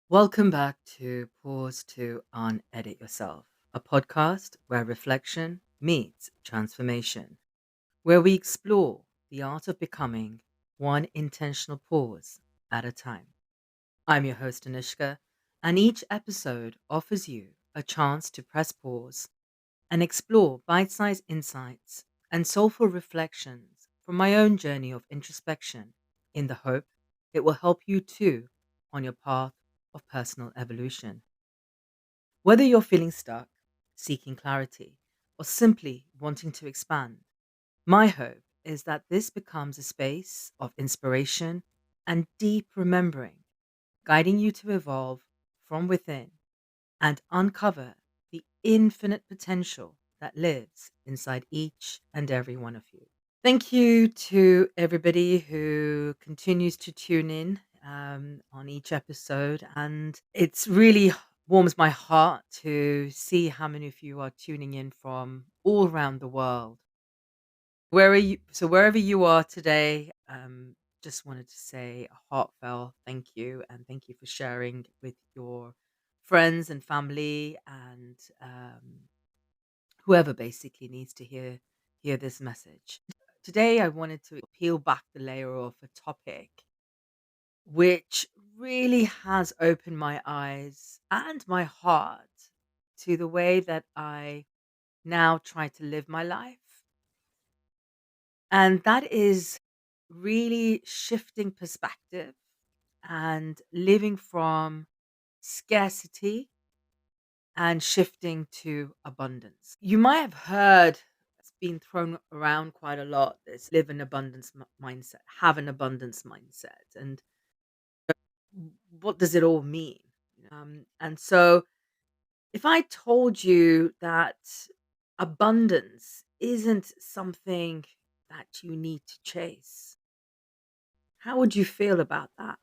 Welcome back to Pause to Unedit Yourself, a podcast where reflection meets transformation, where we explore the art of becoming one intentional pause at a time. I'm your host, Anushka, and each episode offers you a chance to press pause and explore bite sized insights and soulful reflections from my own journey of introspection in the hope it will help you too on your path of personal evolution. Whether you're feeling stuck, seeking clarity, or simply wanting to expand, my hope is that this becomes a space of inspiration and deep remembering, guiding you to evolve from within and uncover the infinite potential that lives inside each and every one of you. Thank you to everybody who continues to tune in on each episode. And it's really warms my heart to see how many of you are tuning in from all around the world. Where are you? So wherever you are today, just wanted to say a heartfelt thank you and thank you for sharing with your friends and family and whoever basically needs to hear this message. Today I wanted to peel back the layer of a topic which really has opened my eyes and my heart to the way that I now try to live my life. And that is really shifting perspective and living from scarcity and shifting to abundance. You might have heard it's been thrown around quite a lot this live an abundance mindset, have an abundance mindset. And what does it all mean? And so, if I told you that abundance isn't something that you need to chase, how would you feel about that?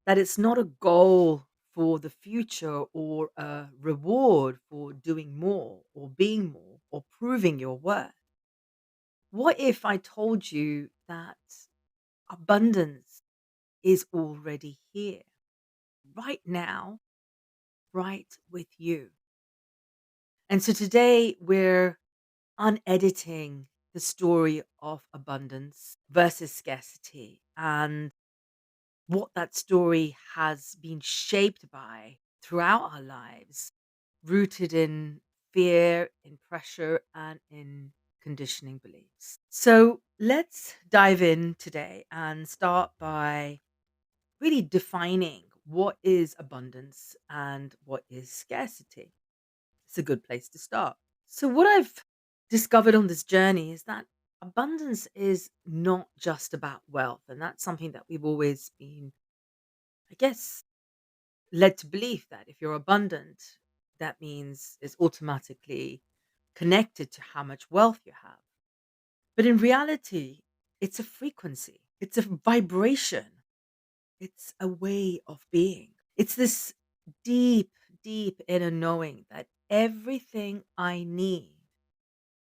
That it's not a goal for the future or a reward for doing more or being more or proving your worth. What if I told you that abundance is already here, right now, right with you? And so today we're unediting the story of abundance versus scarcity and what that story has been shaped by throughout our lives, rooted in fear, in pressure, and in conditioning beliefs. So let's dive in today and start by really defining what is abundance and what is scarcity. It's a good place to start. So, what I've discovered on this journey is that abundance is not just about wealth. And that's something that we've always been, I guess, led to believe that if you're abundant, that means it's automatically connected to how much wealth you have. But in reality, it's a frequency, it's a vibration, it's a way of being. It's this deep, deep inner knowing that everything I need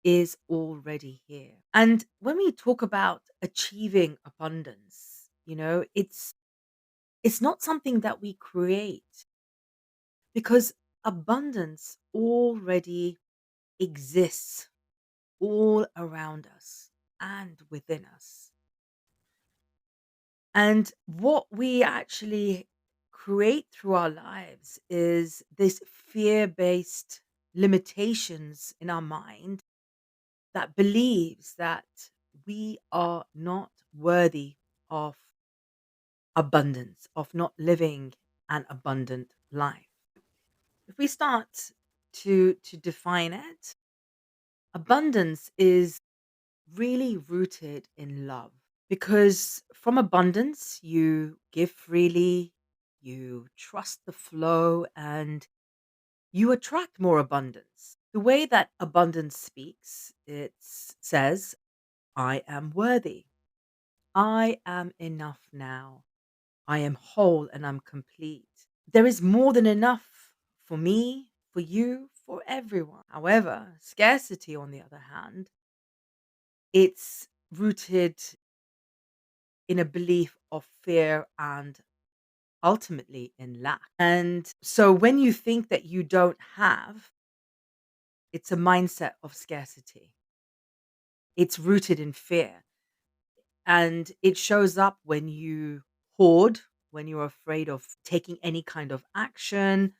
is already here. And when we talk about achieving abundance, it's not something that we create because abundance already exists all around us and within us. And what we actually create through our lives is this fear based limitations in our mind that believes that we are not worthy of abundance, of not living an abundant life. If we start to define it, abundance is really rooted in love because from abundance you give freely, you trust the flow, and you attract more abundance. The way that abundance speaks, says, I am worthy. I am enough now. I am whole and I'm complete. There is more than enough for me, for you, for everyone. However, scarcity, on the other hand, it's rooted in a belief of fear and ultimately in lack. And so when you think that you don't have, it's a mindset of scarcity. It's rooted in fear. And it shows up when you hoard, when you're afraid of taking any kind of action,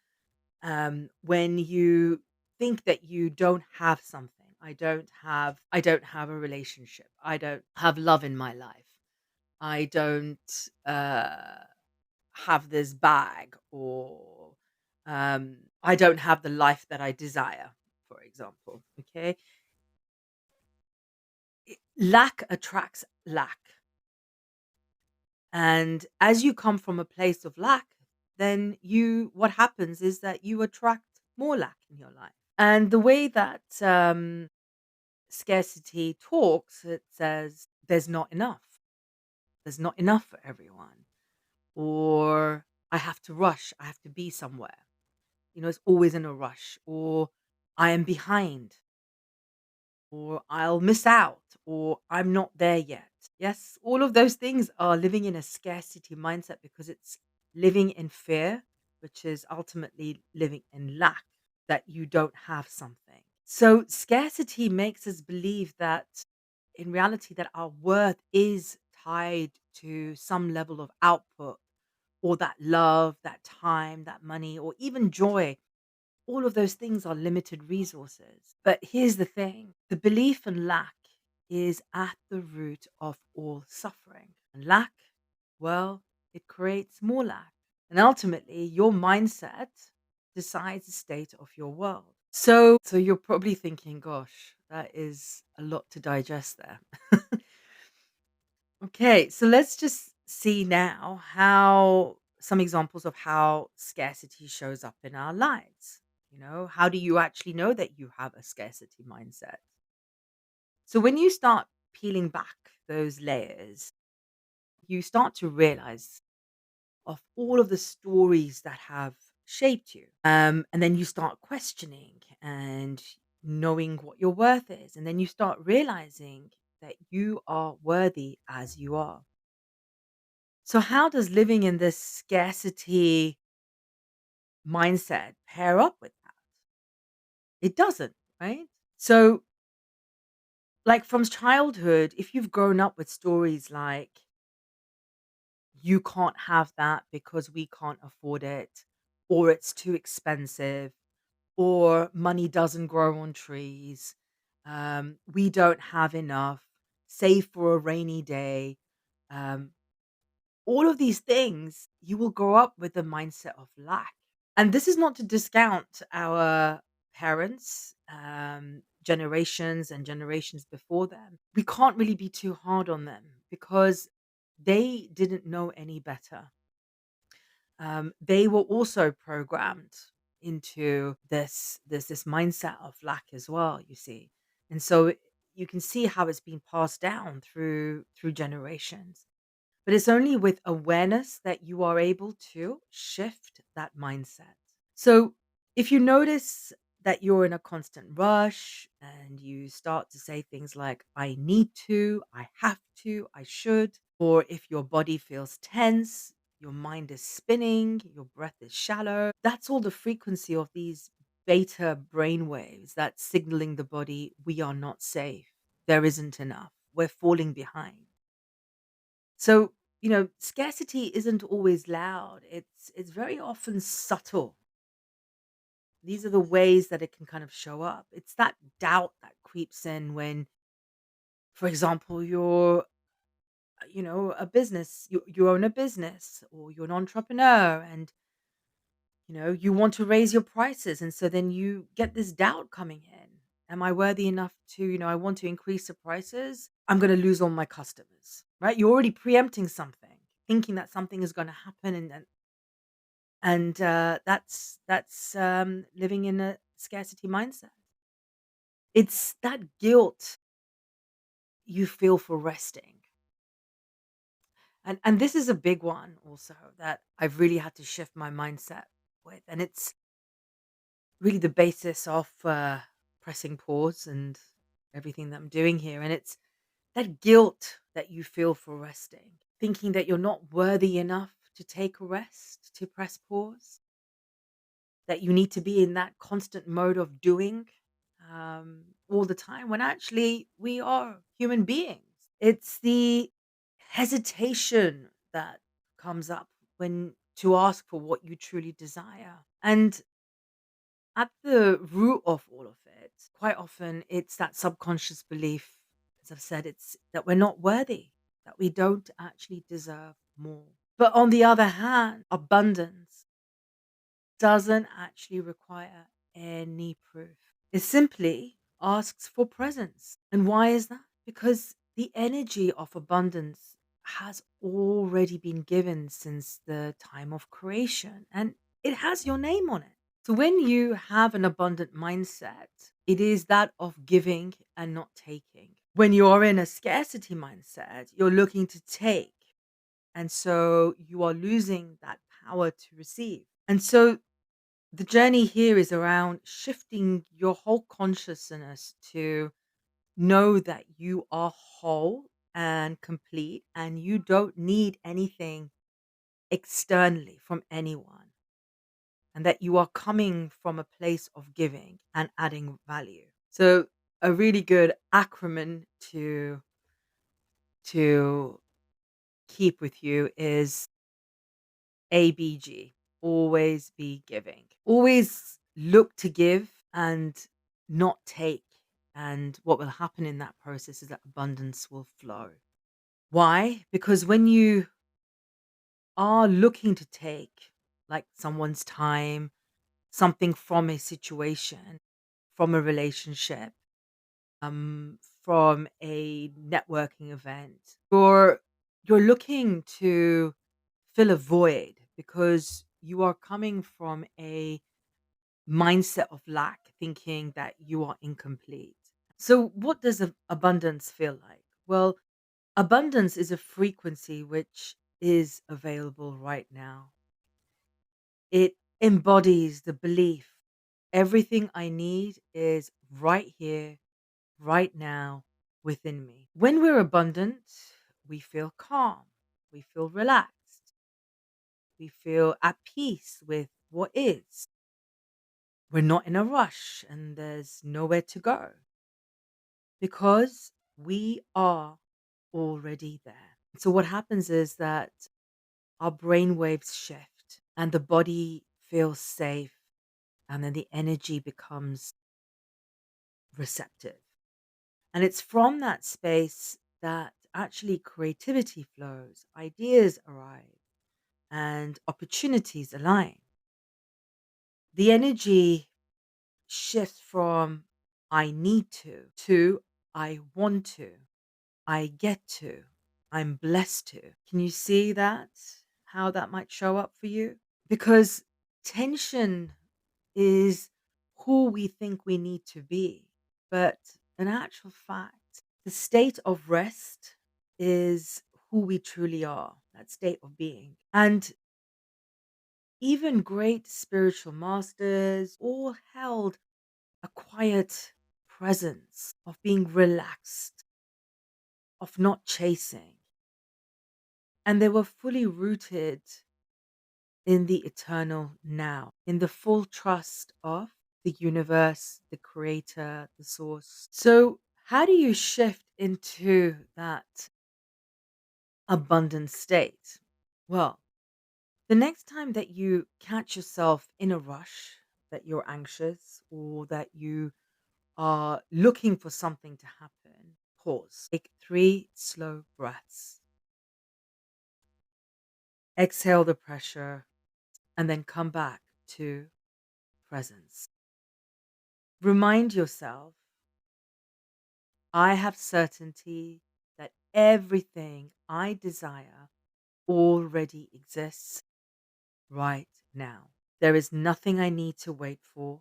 when you think that you don't have something. I don't have a relationship. I don't have love in my life. I don't have this bag, or I don't have the life that I desire, for example. Okay. Lack attracts lack. And as you come from a place of lack, then what happens is that you attract more lack in your life. And the way that scarcity talks, it says there's not enough. There's not enough for everyone. Or I have to rush. I have to be somewhere. It's always in a rush. Or I am behind. Or I'll miss out. Or I'm not there yet. Yes, all of those things are living in a scarcity mindset because it's living in fear, which is ultimately living in lack, that you don't have something. So scarcity makes us believe that in reality that our worth is tied to some level of output, or that love, that time, that money, or even joy. All of those things are limited resources. But here's the thing: the belief in lack is at the root of all suffering. And lack, well, it creates more lack. And ultimately, your mindset decides the state of your world. So you're probably thinking, gosh, that is a lot to digest there. Okay, so let's just see now how some examples of how scarcity shows up in our lives. How do you actually know that you have a scarcity mindset? So when you start peeling back those layers, you start to realize of all of the stories that have shaped you. And then you start questioning and knowing what your worth is. And then you start realizing that you are worthy as you are. So, how does living in this scarcity mindset pair up with that? It doesn't, right? So, like from childhood, if you've grown up with stories like, you can't have that because we can't afford it, or it's too expensive, or money doesn't grow on trees, we don't have enough, save for a rainy day. Um, all of these things, you will grow up with the mindset of lack. And this is not to discount our parents, generations and generations before them. We can't really be too hard on them because they didn't know any better. They were also programmed into this mindset of lack as well, you see. And so you can see how it's been passed down through generations. But it's only with awareness that you are able to shift that mindset. So if you notice that you're in a constant rush and you start to say things like, I need to, I have to, I should, or if your body feels tense, your mind is spinning, your breath is shallow, that's all the frequency of these beta brain waves that's signaling the body we are not safe. There isn't enough. We're falling behind. So, scarcity isn't always loud. It's very often subtle. These are the ways that it can kind of show up. It's that doubt that creeps in when, for example, you're, a business, you own a business, or you're an entrepreneur, and, you want to raise your prices. And so then you get this doubt coming in. Am I worthy enough to, I want to increase the prices? I'm going to lose all my customers, right? You're already preempting something, thinking that something is going to happen. And that's living in a scarcity mindset. It's that guilt you feel for resting. And this is a big one also that I've really had to shift my mindset with. And it's really the basis of pressing pause and everything that I'm doing here. And it's that guilt that you feel for resting, thinking that you're not worthy enough to take a rest, to press pause, that you need to be in that constant mode of doing all the time when actually we are human beings. It's the hesitation that comes up when to ask for what you truly desire. And at the root of all of it, quite often it's that subconscious belief, as I've said, it's that we're not worthy, that we don't actually deserve more. But on the other hand, abundance doesn't actually require any proof. It simply asks for presence. And why is that? Because the energy of abundance has already been given since the time of creation and it has your name on it. So when you have an abundant mindset, it is that of giving and not taking. When you're in a scarcity mindset, you're looking to take. And so you are losing that power to receive. And so the journey here is around shifting your whole consciousness to know that you are whole and complete and you don't need anything externally from anyone, and that you are coming from a place of giving and adding value. So a really good acronym to keep with you is ABG. Always be giving. Always look to give and not take. And what will happen in that process is that abundance will flow. Why? Because when you are looking to take, like someone's time, something from a situation, from a relationship, from a networking event, you're looking to fill a void because you are coming from a mindset of lack, thinking that you are incomplete. So, what does abundance feel like? Well, abundance is a frequency which is available right now. It embodies the belief everything I need is right here, right now, within me. When we're abundant, we feel calm, we feel relaxed, we feel at peace with what is. We're not in a rush and there's nowhere to go because we are already there. So, what happens is that our brain waves shift and the body feels safe, and then the energy becomes receptive. And it's from that space that actually creativity flows, ideas arrive, and opportunities align. The energy shifts from I need to I want to, I get to, I'm blessed to. Can you see that? How that might show up for you? Because tension is who we think we need to be. But in actual fact, the state of rest is who we truly are, that state of being. And even great spiritual masters all held a quiet presence of being relaxed, of not chasing. And they were fully rooted in the eternal now, in the full trust of the universe, the creator, the source. So, how do you shift into that abundant state? Well, the next time that you catch yourself in a rush, that you're anxious, or that you are looking for something to happen, pause. Take 3 slow breaths. Exhale the pressure and then come back to presence. Remind yourself, I have certainty that everything I desire already exists right now. There is nothing I need to wait for.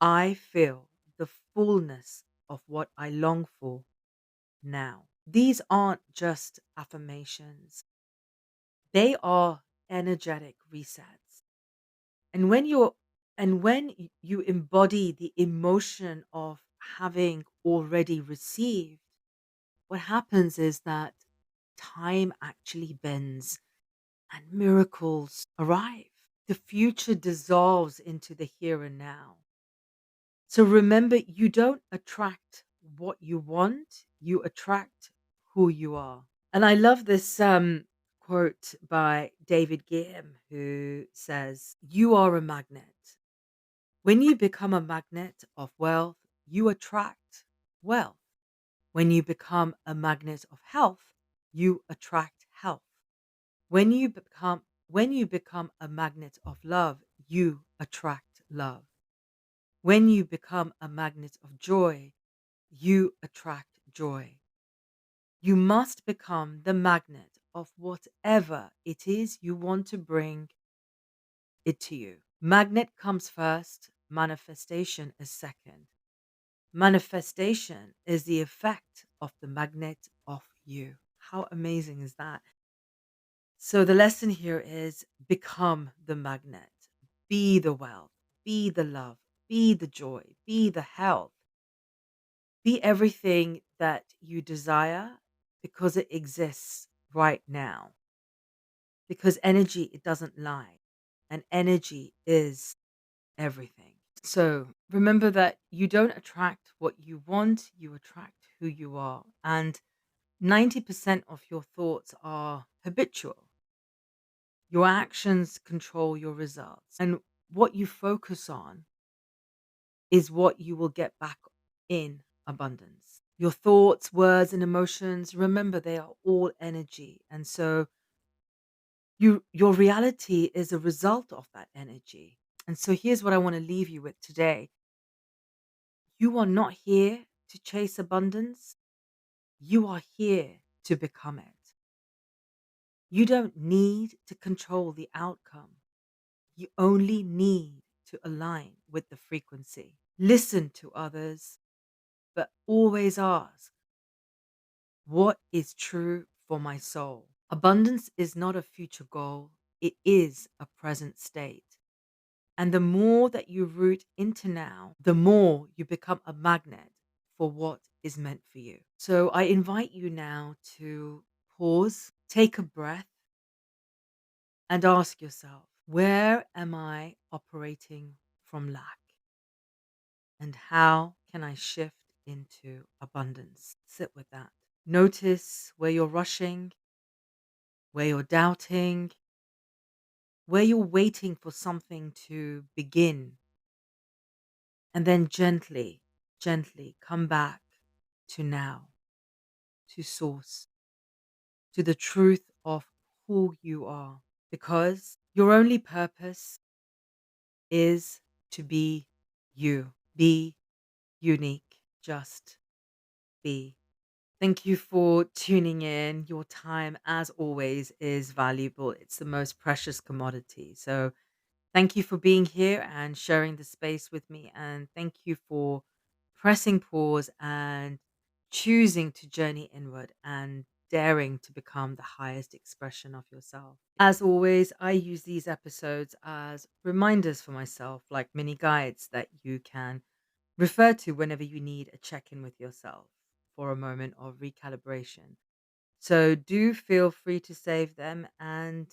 I feel the fullness of what I long for now. These aren't just affirmations, they are energetic resets. And when you embody the emotion of having already received, what happens is that time actually bends and miracles arrive. The future dissolves into the here and now. So remember, you don't attract what you want, you attract who you are. And I love this quote by David Gehm, who says, "You are a magnet. When you become a magnet of wealth, you attract wealth. When you become a magnet of health, you attract health. When you become a magnet of love, you attract love. When you become a magnet of joy, you attract joy. You must become the magnet of whatever it is you want to bring it to you. Magnet comes first, manifestation is second. Manifestation is the effect of the magnet of you. How amazing is that? So the lesson here is become the magnet, be the wealth, be the love, be the joy, be the health, be everything that you desire because it exists right now. Because energy, it doesn't lie, and energy is everything. So remember that you don't attract what you want, you attract who you are. And 90% of your thoughts are habitual. Your actions control your results. And what you focus on is what you will get back in abundance. Your thoughts, words, and emotions, remember they are all energy. And so your reality is a result of that energy. And so here's what I want to leave you with today. You are not here to chase abundance. You are here to become it. You don't need to control the outcome. You only need to align with the frequency. Listen to others, but always ask, what is true for my soul? Abundance is not a future goal, it is a present state. And the more that you root into now, the more you become a magnet for what is meant for you. So I invite you now to pause, take a breath, and ask yourself, where am I operating from lack? And how can I shift into abundance? Sit with that. Notice where you're rushing, where you're doubting, where you're waiting for something to begin, and then gently, gently come back to now, to source, to the truth of who you are. Because your only purpose is to be you. Be unique. Just be. Thank you for tuning in. Your time, as always, is valuable. It's the most precious commodity. So, thank you for being here and sharing the space with me. And thank you for pressing pause and choosing to journey inward and daring to become the highest expression of yourself. As always, I use these episodes as reminders for myself, like mini guides that you can refer to whenever you need a check in with yourself for a moment of recalibration. So do feel free to save them, and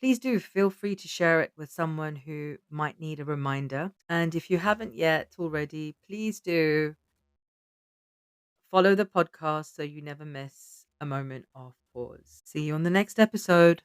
please do feel free to share it with someone who might need a reminder. And if you haven't yet already, please do follow the podcast so you never miss a moment of pause. See you on the next episode.